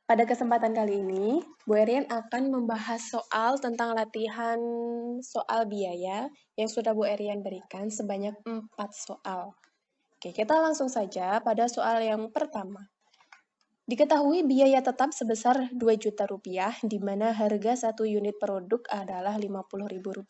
Pada kesempatan kali ini, Bu Erian akan membahas soal tentang latihan soal biaya yang sudah Bu Erian berikan sebanyak 4 soal. Oke, kita langsung saja pada soal yang pertama. Diketahui biaya tetap sebesar Rp2.000.000, di mana harga satu unit produk adalah Rp50.000,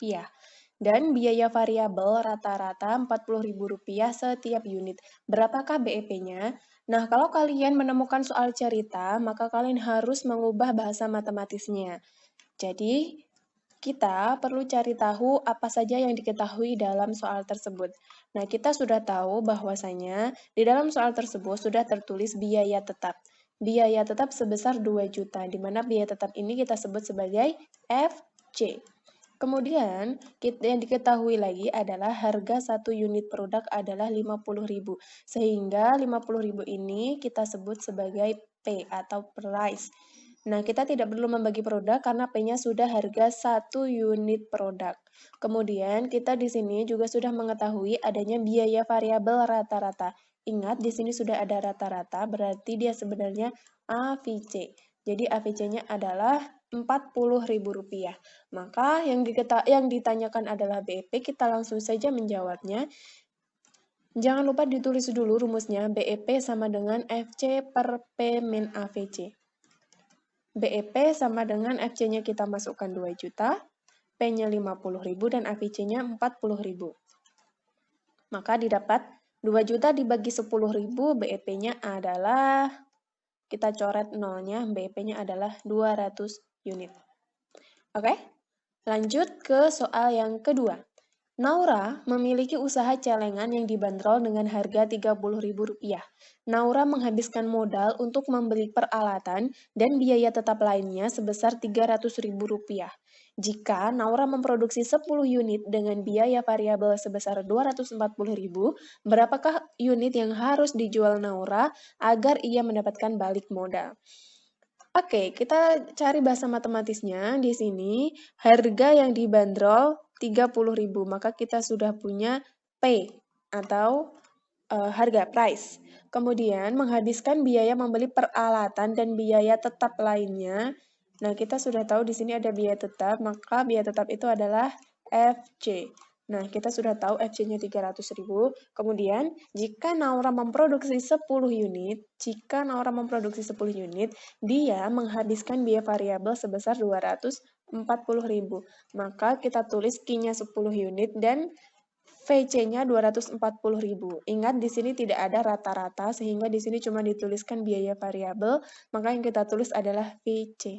dan biaya variabel rata-rata Rp40.000 setiap unit. Berapakah BEP-nya? Nah, kalau kalian menemukan soal cerita, maka kalian harus mengubah bahasa matematisnya. Jadi, kita perlu cari tahu apa saja yang diketahui dalam soal tersebut. Nah, kita sudah tahu bahwasanya di dalam soal tersebut sudah tertulis biaya tetap. Biaya tetap sebesar 2 juta, di mana biaya tetap ini kita sebut sebagai FC. Kemudian, yang diketahui lagi adalah harga satu unit produk adalah Rp50.000, sehingga Rp50.000 ini kita sebut sebagai P atau price. Nah, kita tidak perlu membagi produk karena P-nya sudah harga satu unit produk. Kemudian, kita di sini juga sudah mengetahui adanya biaya variabel rata-rata. Ingat, di sini sudah ada rata-rata, berarti dia sebenarnya AVC. Jadi, AVC-nya adalah Rp40.000. Maka yang ditanyakan adalah BEP, kita langsung saja menjawabnya. Jangan lupa ditulis dulu rumusnya, BEP sama dengan FC per P min AVC. BEP sama dengan FC-nya kita masukkan 2 juta, P-nya 50.000 dan AVC-nya 40.000. Maka didapat 2 juta dibagi 10.000, BEP-nya adalah, kita coret nolnya, BEP-nya adalah 200 unit. Oke, lanjut ke soal yang kedua. Naura memiliki usaha celengan yang dibanderol dengan harga Rp30.000. Naura menghabiskan modal untuk membeli peralatan dan biaya tetap lainnya sebesar Rp300.000. Jika Naura memproduksi 10 unit dengan biaya variabel sebesar Rp240.000, berapakah unit yang harus dijual Naura agar ia mendapatkan balik modal? Oke, kita cari bahasa matematisnya. Di sini, harga yang dibanderol Rp30.000, maka kita sudah punya P atau harga, price. Kemudian, menghabiskan biaya membeli peralatan dan biaya tetap lainnya. Nah, kita sudah tahu di sini ada biaya tetap, maka biaya tetap itu adalah FC. Nah, kita sudah tahu FC-nya Rp300.000. Kemudian, jika Naura memproduksi 10 unit, dia menghabiskan biaya variabel sebesar Rp240.000. Maka kita tulis Q-nya 10 unit dan VC-nya Rp240.000. Ingat, di sini tidak ada rata-rata, sehingga di sini cuma dituliskan biaya variabel, maka yang kita tulis adalah VC.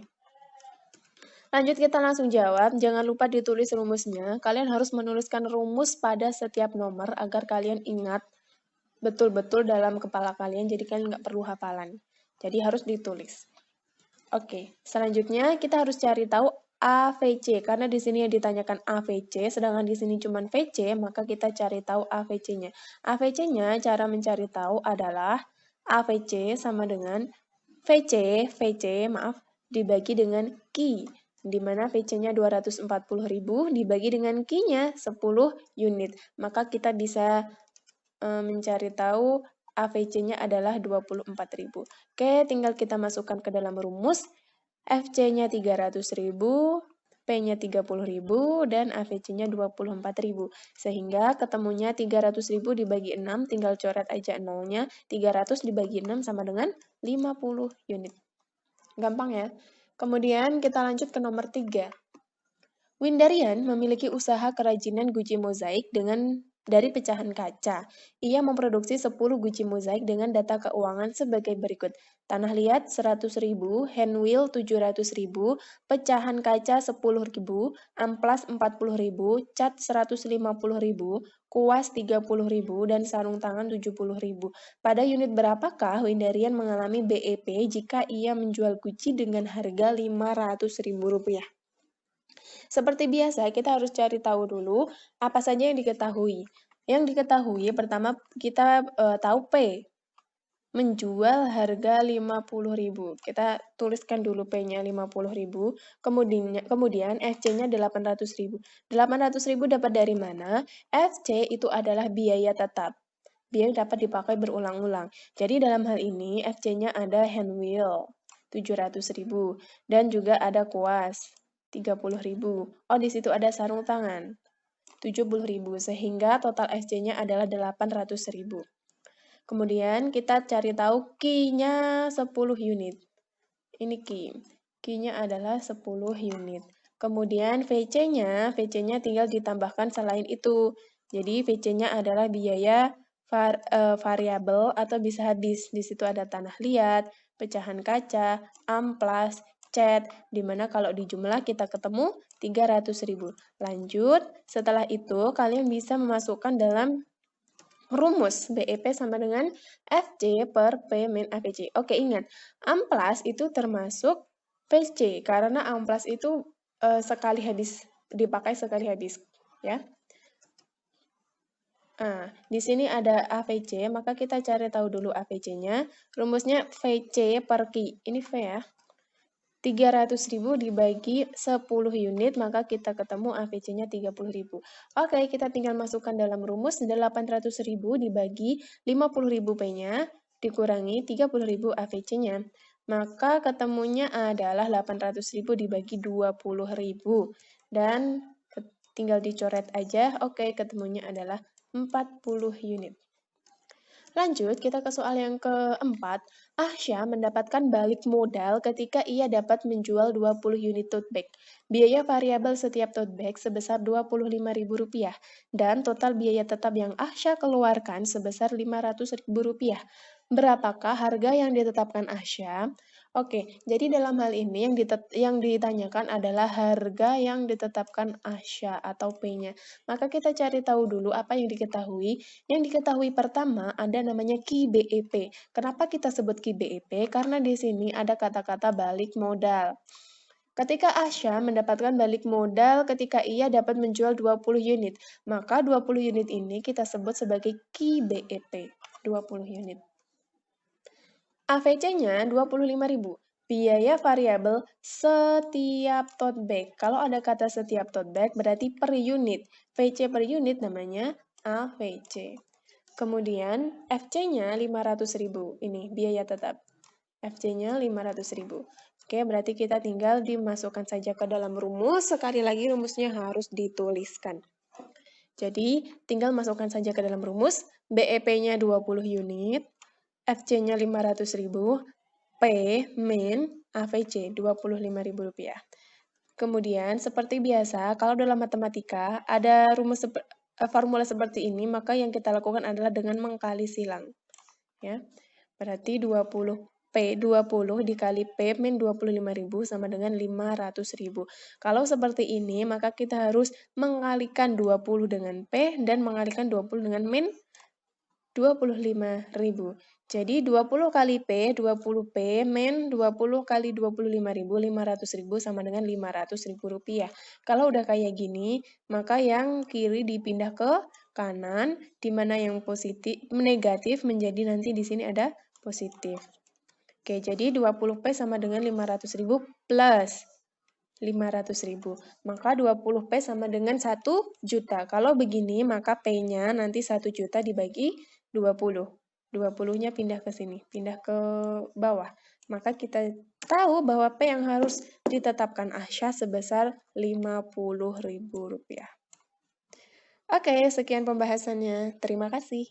Lanjut, kita langsung jawab. Jangan lupa ditulis rumusnya. Kalian harus menuliskan rumus pada setiap nomor agar kalian ingat betul-betul dalam kepala kalian, jadi kalian nggak perlu hafalan. Jadi harus ditulis. Oke, selanjutnya kita harus cari tahu AVC, karena di sini yang ditanyakan AVC, sedangkan di sini cuma VC, maka kita cari tahu AVC-nya. AVC-nya, cara mencari tahu adalah AVC sama dengan VC, dibagi dengan Q, di mana VC-nya 240.000 dibagi dengan Q-nya 10 unit. Maka kita bisa mencari tahu AVC-nya adalah 24.000. Oke, tinggal kita masukkan ke dalam rumus. FC-nya 300.000, P-nya 30.000, dan AVC-nya 24.000. Sehingga ketemunya 300.000 dibagi 6, tinggal coret aja nolnya. 300 dibagi 6 sama dengan 50 unit. Gampang ya? Kemudian kita lanjut ke nomor 3. Windarian memiliki usaha kerajinan guci mozaik dari pecahan kaca. Ia memproduksi 10 guci mozaik dengan data keuangan sebagai berikut. Tanah liat 100.000, handwheel 700.000, pecahan kaca 10.000, amplas 40.000, cat 150.000, kuas 30.000, dan sarung tangan 70.000. Pada unit berapakah Windarian mengalami BEP jika ia menjual guci dengan harga Rp500.000? Seperti biasa, kita harus cari tahu dulu apa saja yang diketahui. Yang diketahui, pertama kita tahu P, menjual harga Rp50.000. Kita tuliskan dulu P-nya Rp50.000, kemudian FC-nya Rp800.000. Rp800.000 dapat dari mana? FC itu adalah biaya tetap. Biaya dapat dipakai berulang-ulang. Jadi dalam hal ini FC-nya ada handwheel. 700.000. Dan juga ada kuas, 30.000. Oh, di situ ada sarung tangan, 70.000. Sehingga total FC-nya adalah 800.000. Kemudian kita cari tahu Q-nya 10 unit. Ini Q. Q-nya adalah 10 unit. Kemudian VC-nya tinggal ditambahkan selain itu. Jadi VC-nya adalah biaya variabel atau bisa habis. Di situ ada tanah liat, pecahan kaca, amplas, cat, dimana kalau di jumlah kita ketemu 300.000. Lanjut, setelah itu kalian bisa memasukkan dalam rumus BEP sama dengan FC per P min AVC. Oke, ingat, amplas itu termasuk PC, karena amplas itu sekali habis, dipakai sekali habis, ya. Nah, di sini ada AVC, maka kita cari tahu dulu AVC-nya. Rumusnya VC per Q, ini V ya. 300.000 dibagi 10 unit, maka kita ketemu AVC-nya 30.000. Oke, kita tinggal masukkan dalam rumus 800.000 dibagi 50.000 P-nya, dikurangi 30.000 AVC-nya. Maka ketemunya adalah 800.000 dibagi 20.000. Dan tinggal dicoret aja, oke, ketemunya adalah 40 unit. Lanjut, kita ke soal yang keempat. Ahsya mendapatkan balik modal ketika ia dapat menjual 20 unit tote bag. Biaya variabel setiap tote bag sebesar Rp25.000 dan total biaya tetap yang Ahsya keluarkan sebesar Rp500.000. Berapakah harga yang ditetapkan Ahsya? Oke, jadi dalam hal ini yang ditanyakan adalah harga yang ditetapkan Ahsya atau P-nya. Maka kita cari tahu dulu apa yang diketahui. Yang diketahui pertama ada namanya Ki BEP. Kenapa kita sebut Ki BEP? Karena di sini ada kata-kata balik modal. Ketika Asya mendapatkan balik modal ketika ia dapat menjual 20 unit, maka 20 unit ini kita sebut sebagai Ki BEP, 20 unit. AVC-nya 25.000. Biaya variabel setiap tote bag. Kalau ada kata setiap tote bag berarti per unit. VC per unit namanya AVC. Kemudian FC-nya 500.000. Ini biaya tetap. FC-nya 500.000. Oke, berarti kita tinggal dimasukkan saja ke dalam rumus. Sekali lagi rumusnya harus dituliskan. Jadi, tinggal masukkan saja ke dalam rumus. BEP-nya 20 unit. FC-nya 500.000. P min AVC Rp25.000. Kemudian, seperti biasa, kalau dalam matematika ada formula seperti ini, maka yang kita lakukan adalah dengan mengkali silang. Ya. Berarti 20 dikali P min 25.000 sama dengan 500.000. Kalau seperti ini, maka kita harus mengalikan 20 dengan P dan mengalikan 20 dengan min 25.000. Jadi 20 kali P, 20P, min 20 kali 25.000, 500.000 sama dengan Rp500.000. Kalau udah kayak gini, maka yang kiri dipindah ke kanan, di mana yang negatif menjadi nanti di sini ada positif. Oke, jadi 20P sama dengan 500.000 plus 500.000. Maka 20P sama dengan 1 juta. Kalau begini, maka P-nya nanti 1 juta dibagi 20. 20-nya pindah ke sini, pindah ke bawah. Maka kita tahu bahwa P yang harus ditetapkan Asya sebesar Rp50.000. Oke, sekian pembahasannya. Terima kasih.